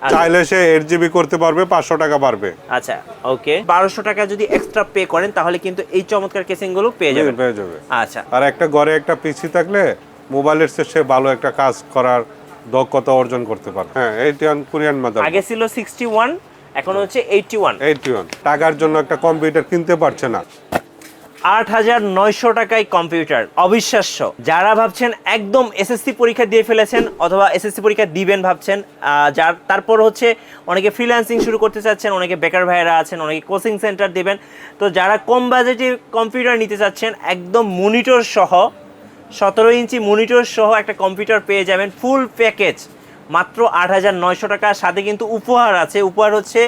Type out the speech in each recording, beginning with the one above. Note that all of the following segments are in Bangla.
চাইলে সে 8 GB করতে পারবে, 500 টাকা পারবে। আচ্ছা ওকে, 1200 টাকা যদি এক্সট্রা পে করেন তাহলে কিন্তু এই চমৎকার কেসিং গুলো পেয়ে যাবেন। আচ্ছা, আর একটা ঘরে একটা পিসি থাকলে মোবাইলের চেয়ে সে ভালো একটা কাজ করার দক্ষতা অর্জন করতে পারবে। হ্যাঁ, 81 কোরিয়ান মাদার। আগে ছিল 61, এখন হচ্ছে 81। টাকার জন্য একটা কম্পিউটার কিনতে পারছে না। 8900 টাকায় কম্পিউটার, অবিশ্বাস্য। যারা ভাবছেন একদম এসএসসি পরীক্ষা দিয়ে ফেলেছেন অথবা এসএসসি পরীক্ষা দিবেন ভাবছেন, যার তারপর হচ্ছে অনেকে ফ্রিল্যান্সিং শুরু করতে চাচ্ছেন, অনেকে বেকার ভাইয়েরা আছেন, অনেকে কোচিং সেন্টার দিবেন, তো যারা কম বাজেটে কম্পিউটার নিতে চাচ্ছেন একদম মনিটর সহ 17 ইঞ্চি মনিটর সহ একটা কম্পিউটার পেয়ে যাবেন ফুল প্যাকেজ মাত্র 8900 টাকা। সাথে কিন্তু উপহার আছে, উপহার হচ্ছে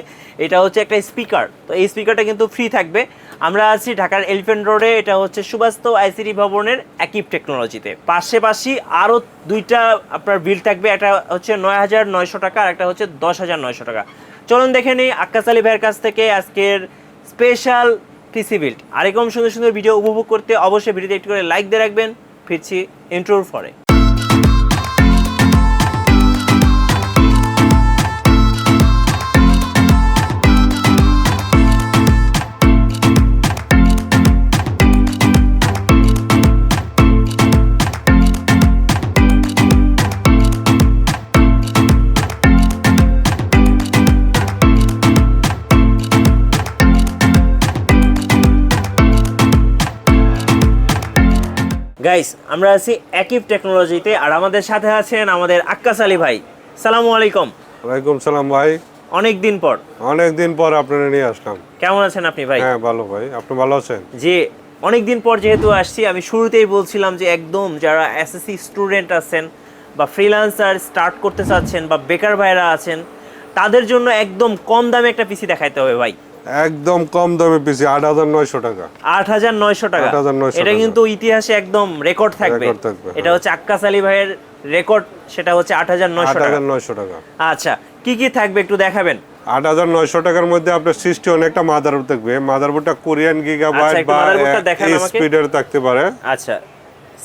এটা হচ্ছে একটা স্পিকার, তো এই স্পিকারটা কিন্তু ফ্রি থাকবে। আমরা আছি ঢাকার এলিফ্যান্ট রোডে, এটা হচ্ছে সুবাস্তু আইসিটি ভবনের আকিব টেকনোলজিতে। পাশাপাশি আরও দুইটা আপনার বিল থাকবে, একটা হচ্ছে 9900 টাকা আর একটা হচ্ছে 10900 টাকা। চলুন দেখে নিই আক্কাস আলী ভাইয়ের কাছ থেকে আজকের স্পেশাল পিসি বিল্ড। আরেকম সুন্দর সুন্দর ভিডিও উপভোগ করতে অবশ্যই ভিডিওতে একটু করে লাইক দিয়ে রাখবেন। ফিরছি ইন্ট্রোর পরে। গাইস, আমরা আছি আকিব টেকনোলজিতে আর আমাদের সাথে আছেন আমাদের আক্কাস আলী ভাই। সালামু আলাইকুম। ওয়ালাইকুম সালাম ভাই। অনেক দিন পর আপনারা নিয়ে আসলাম। কেমন আছেন আপনি ভাই? হ্যাঁ ভালো ভাই, আপনি ভালো আছেন? জি, অনেক দিন পর যেহেতু আসছি, আমি শুরুতেই বলছিলাম যে একদম যারা এসএসসি স্টুডেন্ট আছেন বা ফ্রিল্যান্সার স্টার্ট করতে চাচ্ছেন বা বেকার ভাইরা আছেন, তাদের জন্য একদম কম দামে একটা পিসি দেখাইতে হবে ভাই। একদম কম দামে পিসি 8900 টাকা। 8900 টাকা, এটা কিন্তু ইতিহাসে একদম রেকর্ড থাকবে। এটা হচ্ছে আক্কাস আলী ভাইয়ের রেকর্ড, সেটা হচ্ছে 8900 টাকা। আচ্ছা, কি কি থাকবে একটু দেখাবেন? 8900 টাকার মধ্যে আপনার সৃষ্টি অনেকটা মাদারবোর্ড থাকবে। মাদারবোর্ডটা কোরিয়ান গিগাবাইট বা স্পিডের থাকতে পারে। আচ্ছা,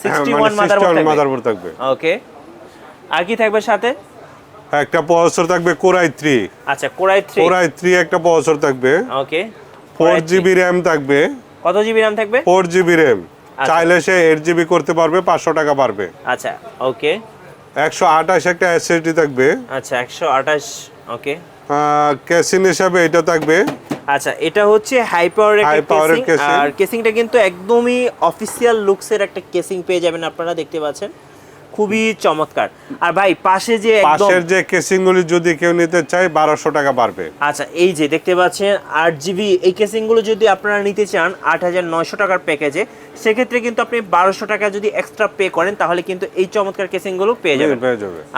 61 মাদারবোর্ড থাকবে। ওকে, আর কি থাকবে সাথে? একটা প্রসেসর থাকবে কোরাই 3। আচ্ছা, কোরাই 3 একটা প্রসেসর থাকবে। ওকে, 4GB RAM থাকবে। কত জিবি RAM থাকবে? 4GB RAM। চাইলে সে 8GB করতে পারবে, 500 টাকা পারবে। আচ্ছা ওকে, 128 একটা SSD থাকবে। আচ্ছা 128। ওকে, কেসিং হিসাবে এটা থাকবে। আচ্ছা, এটা হচ্ছে হাই পাওয়ারের কেসিং, আর কেসিংটা কিন্তু একদমই অফিশিয়াল লুকসের একটা কেসিং পেয়ে যাবেন, আপনারা দেখতে পাচ্ছেন, খুবই চমৎকার। আর ভাই পাশের যে কেসিংগুলি যদি কেউ নিতে চায় 1200 টাকা পারবে। আচ্ছা, এই যে দেখতে পাচ্ছেন 8GB এই কেসিংগুলো যদি আপনারা নিতে চান 8900 টাকার প্যাকেজে, সেক্ষেত্রে কিন্তু আপনি 1200 টাকা যদি এক্সট্রা পে করেন তাহলে কিন্তু এই চমৎকার কেসিংগুলো পেয়ে যাবেন।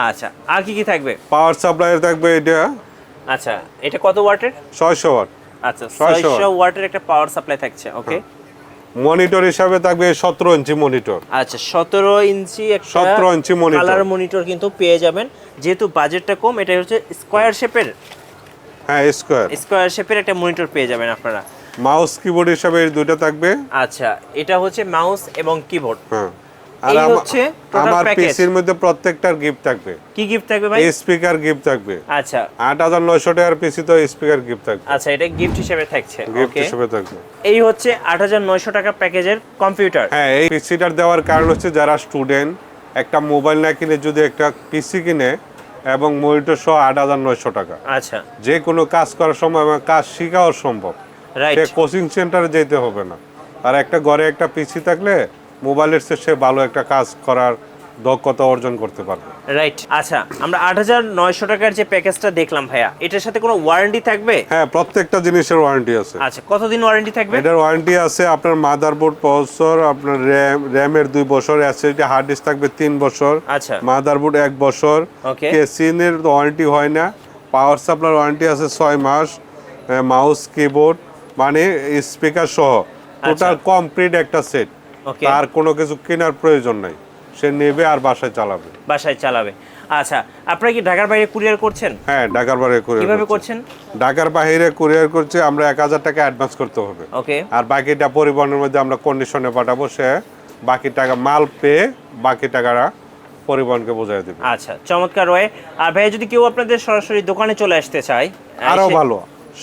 আচ্ছা, আর কি কি থাকবে? পাওয়ার সাপ্লাইয়ের থাকবে এটা। আচ্ছা, এটা কত ওয়াটের? 600 ওয়াট। আচ্ছা, 600 ওয়াটের একটা পাওয়ার সাপ্লাই থাকছে। ওকে, মনিটর হিসাবে থাকবে 17 ইঞ্চি মনিটর। আচ্ছা, 17 ইঞ্চি একটা 17 ইঞ্চি মনিটর, কালার মনিটর কিন্তু পেয়ে যাবেন। যেহেতু বাজেটটা কম, এটা হচ্ছে স্কয়ার শেপের। হ্যাঁ, স্কয়ার শেপের একটা মনিটর পেয়ে যাবেন আপনারা। মাউস কিবোর্ড হিসাবে এই দুটো থাকবে। আচ্ছা, এটা হচ্ছে মাউস এবং কিবোর্ড। হ্যাঁ, আর হচ্ছে আমার পিসির মধ্যে প্রত্যেকটার গিফট থাকবে। কি গিফট থাকবে ভাই? স্পিকার গিফট থাকবে। আচ্ছা, 8900 টাকার পিসি তো স্পিকার গিফট থাকবে। আচ্ছা, এটা গিফট হিসেবে থাকছে। গিফট হিসেবে থাকবে। এই হচ্ছে 8900 টাকা প্যাকেজের কম্পিউটার। হ্যাঁ, এই পিসিটার দেওয়ার কারণ হচ্ছে যারা স্টুডেন্ট একটা মোবাইল না কিনে যদি একটা পিসি কিনে এবং মনিটর সহ 8900 টাকা। আচ্ছা, যে কোনো কাজ করার সময় কাজ শেখাও সম্ভব। রাইট, সে কোচিং সেন্টারে যেতে হবে না। আর একটা ঘরে একটা পিসি থাকলে মোবাইলের চেয়ে সে ভালো একটা কাজ করার দক্ষতা অর্জন করতে পারবে। রাইট। আচ্ছা, আমরা 8900 টাকার যে প্যাকেজটা দেখলাম ভাইয়া, এটার সাথে কোনো ওয়ারেন্টি থাকবে? হ্যাঁ, প্রত্যেকটা জিনিসের ওয়ারেন্টি আছে। আচ্ছা, কতদিন ওয়ারেন্টি থাকবে? এটার ওয়ারেন্টি আছে আপনার মাদারবোর্ড, প্রসেসর, আপনার র্যামের 2 বছর, এসএসডি হার্ড ডিস্ক থাকবে 3 বছর। আচ্ছা, মাদারবোর্ড 1 বছর। ওকে, কেসিনের ওয়ারেন্টি হয় না। পাওয়ার সাপ্লাই ওয়ারেন্টি আছে 6 মাস। মাউস কিবোর্ড মানে স্পিকার সহ টোটাল কমপ্লিট একটা সেট। তার কোনো কিছু কেনার প্রয়োজন নাই, সে নেবে আর বাসায় চালাবে। আচ্ছা, আপনারা কি ঢাকার বাইরে কুরিয়ার করছেন? হ্যাঁ, ঢাকার বাইরে কুরিয়ার। কিভাবে করছেন? ঢাকার বাইরে কুরিয়ার করছে, আমরা 1000 টাকা অ্যাডভান্স করতে হবে। ওকে, আর বাকিটা পরিবহনের মধ্যে আমরা কন্ডিশনে পাঠাবো, সে বাকি টাকা মাল পেয়ে বাকি টাকাটা পরিবহনকে বোঝাই দেবে। আচ্ছা, চমৎকার ওয়ে। আর ভাই যদি কেউ আপনাদের সরাসরি দোকানে চলে আসতে চায় আরো ভালো,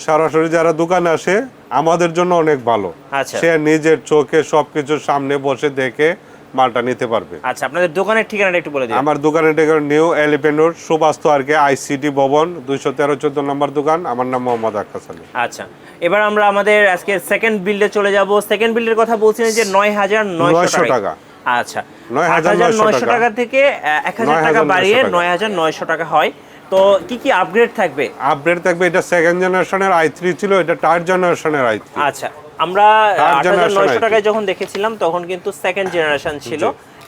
সরাসরি যারা দোকানে আসে আমাদের জন্য অনেক ভালো। আচ্ছা, সে নিজের চোখে সবকিছুর সামনে বসে দেখে মালটা নিতে পারবে। আচ্ছা, আপনাদের দোকানের ঠিকানাটা একটু বলে দিন। আমার দোকানের ঠিকানা নিউ এলিফ্যান্ট রোড, সুবাস্তু আর কে আইসিটি ভবন 213-14 নম্বর দোকান। আমার নাম মোহাম্মদ আকাশ আলী। আচ্ছা, এবার আমরা আমাদের আজকে সেকেন্ড বিল্ডে চলে যাব। সেকেন্ড বিল্ডের কথা বলছিলেন যে ৯৯০০ টাকা। আচ্ছা, ৮৯০০ টাকা থেকে ১০০০ টাকা বাড়িয়ে ৯৯০০ টাকা হয়। তো কি কি আপগ্রেড থাকবে? আপগ্রেড থাকবে, এটা সেকেন্ড জেনারেশনের i3 ছিল, এটা থার্ড জেনারেশনের i3। আচ্ছা, আমরা ৮৯০০ টাকায় যখন দেখেছিলাম তখন কিন্তু সেকেন্ড জেনারেশন ছিল,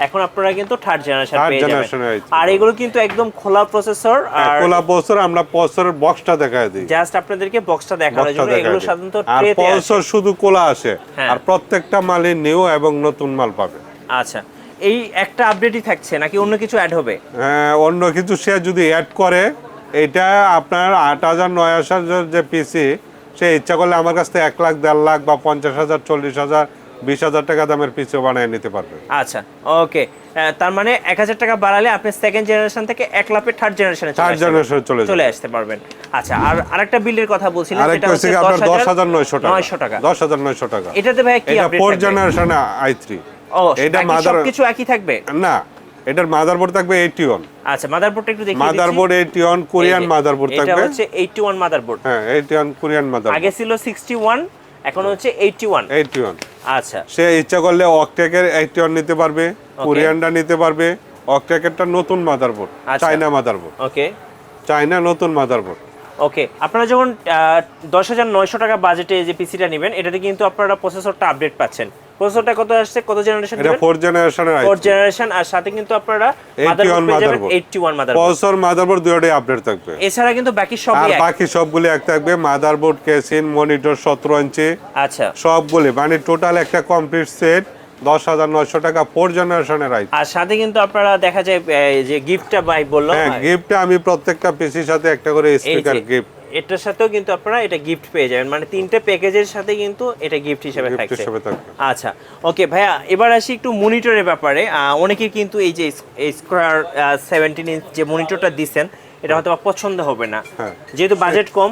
এখন আপনারা কিন্তু থার্ড জেনারেশন পেয়ে যাবেন। আর এগুলো কিন্তু একদম খোলা প্রসেসর, আর খোলা প্রসেসর। আমরা প্রসেসরের বক্সটা দেখায় দিই, জাস্ট আপনাদেরকে বক্সটা দেখানোর জন্য। এগুলো সাধারণত ট্রেতে আসে, প্রসেসর শুধু খোলা আসে, আর প্রত্যেকটা মালই নিউ এবং নতুন মাল পাবে। আচ্ছা, এই একটা আপডেটই থাকছে নাকি অন্য কিছু অ্যাড হবে? হ্যাঁ, অন্য কিছু সে যদি অ্যাড করে, এটা আপনার ৮০০০ ৯০০০ যে পিসি, সে ইচ্ছা করলে আমার কাছ থেকে ১ লাখ ১.৫ লাখ বা ৫০,০০০ ৪০,০০০ ২০,০০০ টাকা দামের পিসিও বানিয়ে নিতে পারবে। আচ্ছা, ওকে। তার মানে ১০০০ টাকা বাড়ালে আপনি সেকেন্ড জেনারেশন থেকে ১ লাখে থার্ড জেনারেশনে চলে আসতে পারবেন। আচ্ছা, আর আরেকটা বিল্ডের কথা বলছিলেন, যেটা হচ্ছে ১০৯০০ টাকা। ১০৯০০ টাকা। এটাতে ভাই কি আপডেট? Fourth generation i3। এটা সবকিছু একই থাকবে না, এটার মাদারবোর্ড থাকবে 81। আচ্ছা, মাদারবোর্ডটা একটু দেখিয়ে দিচ্ছি। মাদারবোর্ড 81 কোরিয়ান মাদারবোর্ড থাকবে। এটা হচ্ছে 81 মাদারবোর্ড। হ্যাঁ, 81 কোরিয়ান মাদারবোর্ড। আগে ছিল 61, এখন হচ্ছে 81। আচ্ছা, সে ইচ্ছা করলে অকটেকের 81 নিতে পারবে, কোরিয়ানটা নিতে পারবে। অকটেকেরটা নতুন মাদারবোর্ড, চায়না মাদারবোর্ড। ওকে, চায়না নতুন মাদারবোর্ড। ওকে। আপনারা যখন ১০৯০০ টাকা বাজেটে যে পিসিটা নেবেন, এটাতে কিন্তু আপনারা প্রসেসরটা আপডেট পাচ্ছেন। প্রসেসরটা কত আসছে, কত জেনারেশন? এটা ফোর্থ জেনারেশনের i3। ফোর্থ জেনারেশন, আর সাথে কিন্তু আপনারা মাদারবোর্ড পেয়ে যাবেন 81 মাদারবোর্ড। প্রসেসর মাদারবোর্ড দুটোই আপডেট থাকবে। এছাড়া কিন্তু বাকি সবই এক। বাকি সবগুলো এক থাকবে। মাদারবোর্ড, কেসিন, মনিটর ১৭ ইঞ্চি। আচ্ছা, সবগুলো মানে টোটাল একটা কমপ্লিট সেট ১০৯০০ টাকা ফোর্থ জেনারেশনের i3। আর সাথে কিন্তু আপনারা দেখা যায় যে গিফটটা ভাই বললো, হ্যাঁ, গিফটটা আমি প্রত্যেকটা পিসির সাথে একটা করে স্পিকার গিফট, এটার সাথেও কিন্তু আপনারা এটা গিফট পেয়ে যাবেন। মানে তিনটে প্যাকেজের সাথে কিন্তু এটা গিফট হিসেবে থাকছে। আচ্ছা, ওকে ভাইয়া, এবার আসি একটু মনিটরের ব্যাপারে। অনেকের কিন্তু এই যে স্কয়ার 17 ইঞ্চ যে মনিটরটা দিচ্ছেন, এটা হয়তো পছন্দ হবে না, যেহেতু বাজেট কম।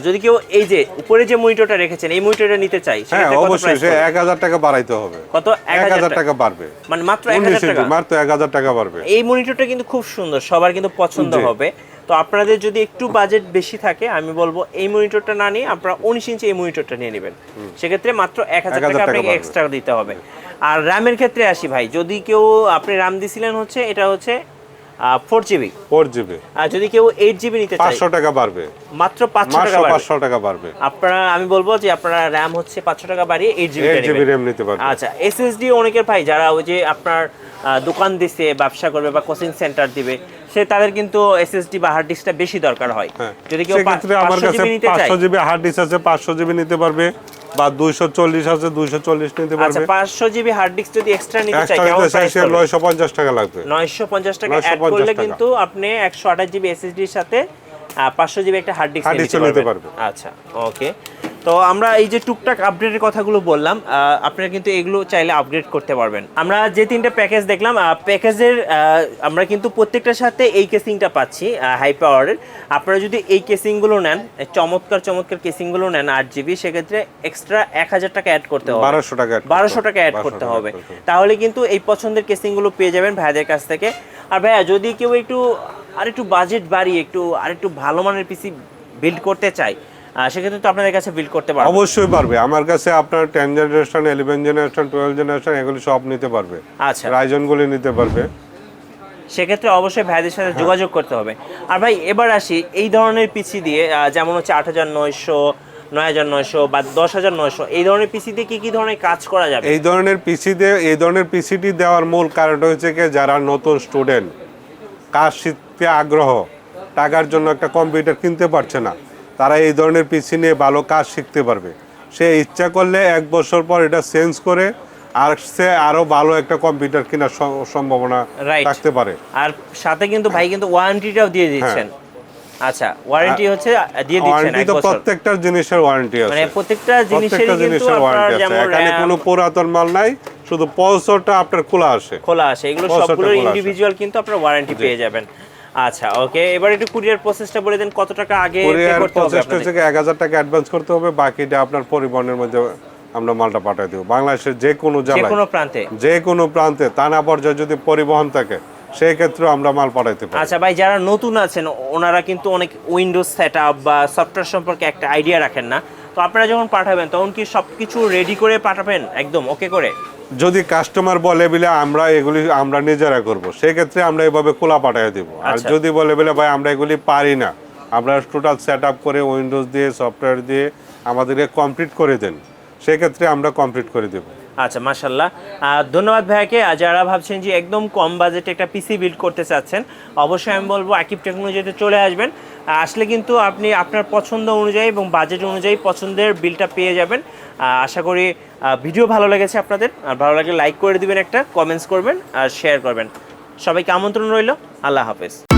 যদি কেউ এই যে উপরে যে মনিটরটা রেখেছেন, এই মনিটরটা নিতে চাই, সেক্ষেত্রে অবশ্যই সে ১০০০ টাকা বাড়াইতে হবে। কত? ১০০০ টাকা বাড়বে, মানে মাত্র ১০০০ টাকা। মাত্র ১০০০ টাকা বাড়বে। এই মনিটরটা কিন্তু খুব সুন্দর, সবার কিন্তু পছন্দ হবে। তো আপনাদের যদি একটু বাজেট বেশি থাকে, আমি বলবো এই মনিটরটা না নিয়ে আপনারা 19 ইঞ্চি এই মনিটরটা নিয়ে নেবেন। সেক্ষেত্রে মাত্র ১০০০ টাকা আপনাকে এক্সট্রা দিতে হবে। আর র্যামের ক্ষেত্রে আসি ভাই, যদি কেউ আপনি র্যাম দিছিলেন হচ্ছে এটা হচ্ছে 4GB। আর যদি কেউ 8GB নিতে চায়, 500 টাকা বাড়বে, মাত্র 500 টাকা বাড়বে। আপনারা, আমি বলবো যে আপনারা র্যাম হচ্ছে 500 টাকা বাড়িয়ে 8GB র্যাম নিতে পারবেন। আচ্ছা, এসএসডি অনেকের ভাই যারা ওই যে আপনার দোকান দিছে, ব্যবসা করবে বা কোচিং সেন্টার দিবে, সে তাদের কিন্তু এসএসডি বা হার্ড ডিস্কটা বেশি দরকার হয়। যদি কেউ 500GB নিতে চায়, 500GB হার্ড ডিস্ক আছে, 500GB নিতে পারবে, বা 240 আছে 240 নিতে পারবে। আচ্ছা, 500GB হার্ড ডিস্ক যদি এক্সট্রা নিতে চায়, কেমন প্রাইস পড়বে? 950 টাকা লাগবে। 950 টাকা অ্যাড করলে কিন্তু আপনি 128GB এসএসডির সাথে 500GB একটা হার্ড ডিস্ক নিতে পারবেন। আচ্ছা, ওকে। তো আমরা এই যে টুকটাক আপডেটের কথাগুলো বললাম, আপনারা কিন্তু এগুলো চাইলে আপগ্রেড করতে পারবেন। আমরা যে তিনটা প্যাকেজ দেখলাম, প্যাকেজের আমরা কিন্তু প্রত্যেকটার সাথে এই কেসিংটা পাচ্ছি হাই পাওয়ারের। আপনারা যদি এই কেসিংগুলো নেন, চমৎকার কেসিংগুলো নেন 8GB, সেক্ষেত্রে এক্সট্রা 1000 টাকা অ্যাড করতে হবে, 1200 টাকা অ্যাড করতে হবে। তাহলে কিন্তু এই পছন্দের কেসিংগুলো পেয়ে যাবেন ভাইয়াদের কাছ থেকে। আর ভাইয়া, যদি কেউ আরেকটু বাজেট বাড়িয়ে আরেকটু ভালো মানের পিসি বিল্ড করতে চায়, সেক্ষেত্রে তো আপনাদের কাছে বিল্ড করতে পারবে? অবশ্যই পারবে। আমার কাছে আপনার 10 জেনারেশন, 11 জেনারেশন, 12 জেনারেশন এগুলো সব নিতে পারবে। আচ্ছা, রাইজন গুলি নিতে পারবে। সেক্ষেত্রে অবশ্যই ভাইদের সাথে যোগাযোগ করতে হবে। আর ভাই, এবার আসি এই ধরনের পিসি দিয়ে, যেমন হচ্ছে 8900, 9900 বা 10900, এই ধরনের পিসি দিয়ে কি ধরনের কাজ করা যাবে? এই ধরনের পিসিটি দেওয়ার মূল কারণ হচ্ছে কি, যারা নতুন স্টুডেন্ট, কাজ শিখতে আগ্রহ, টাকার জন্য একটা কম্পিউটার কিনতে পারছে না, তারা এই ধরনের পিসি নিয়ে ভালো কাজ শিখতে পারবে। সে ইচ্ছা করলে 1 বছর পর এটা চেঞ্জ করে আর সে আরো ভালো একটা কম্পিউটার কেনার সম্ভাবনা থাকতে পারে। আর সাথে কিন্তু ভাই কিন্তু ওয়ারেন্টিটাও দিয়ে দিচ্ছেন। আচ্ছা, ওয়ারেন্টি হচ্ছে দিয়ে দিচ্ছেন 1 বছর। প্রত্যেকটা জিনিসের ওয়ারেন্টি আছে, মানে প্রত্যেকটা জিনিসের কিন্তু আপনার যেমন এখানে কোনো পুরাতন মাল নাই, শুধু পলসরটা আপনার খোলা আসে। এগুলো সবগুলো ইন্ডিভিজুয়াল কিন্তু আপনারা ওয়ারেন্টি পেয়ে যাবেন। আচ্ছা ওকে, এবার একটু কুরিয়ার প্রসেসটা বলে দেন, কত টাকা আগে পে করতে হবে? প্রসেসটা থেকে 1000 টাকা অ্যাডভান্স করতে হবে, বাকিটা আপনার পরিবহনের মধ্যে আমরা মালটা পাঠিয়ে দেব। বাংলাদেশের যে কোনো জেলায়, যে কোনো প্রান্তে থানা পর্যায়ে যদি পরিবহন থাকে সেই ক্ষেত্রে আমরা মাল পাঠাইতে পারি। আচ্ছা ভাই, যারা নতুন আছেন ওনারা কিন্তু অনেক উইন্ডোজ সেটআপ বা সফটওয়্যার সম্পর্কে একটা আইডিয়া রাখেন না, তো আপনারা যখন পাঠাবেন তখন কি সবকিছু রেডি করে পাঠাবেন একদম ওকে করে? যদি কাস্টমার বলে বলে আমরা নিজেরা করব, সেই ক্ষেত্রে আমরা এভাবে খোলা পাঠিয়ে দেব। আর যদি বলে বলে ভাই আমরা এগুলি পারি না, আমরা টোটাল সেটআপ করে উইন্ডোজ দিয়ে সফটওয়্যার দিয়ে আমাদেরকে কমপ্লিট করে দেন, সেই ক্ষেত্রে আমরা কমপ্লিট করে দেব। আচ্ছা মাশাআল্লাহ, ধন্যবাদ ভাইয়াকে। যারা ভাবছেন যে একদম কম বাজেটে একটা পিসি বিল্ড করতে চাচ্ছেন, অবশ্যই আমি বলবো আকিব টেকনোলজিতে চলে আসবেন। আসলে কিন্তু আপনি আপনার পছন্দ অনুযায়ী এবং বাজেট অনুযায়ী পছন্দের বিলটা পেয়ে যাবেন। আশা করি ভিডিও ভালো লেগেছে আপনাদের, আর ভালো লাগলে লাইক করে দিবেন, একটা কমেন্টস করবেন আর শেয়ার করবেন। সবাইকে আমন্ত্রণ রইল। আল্লাহ হাফেজ।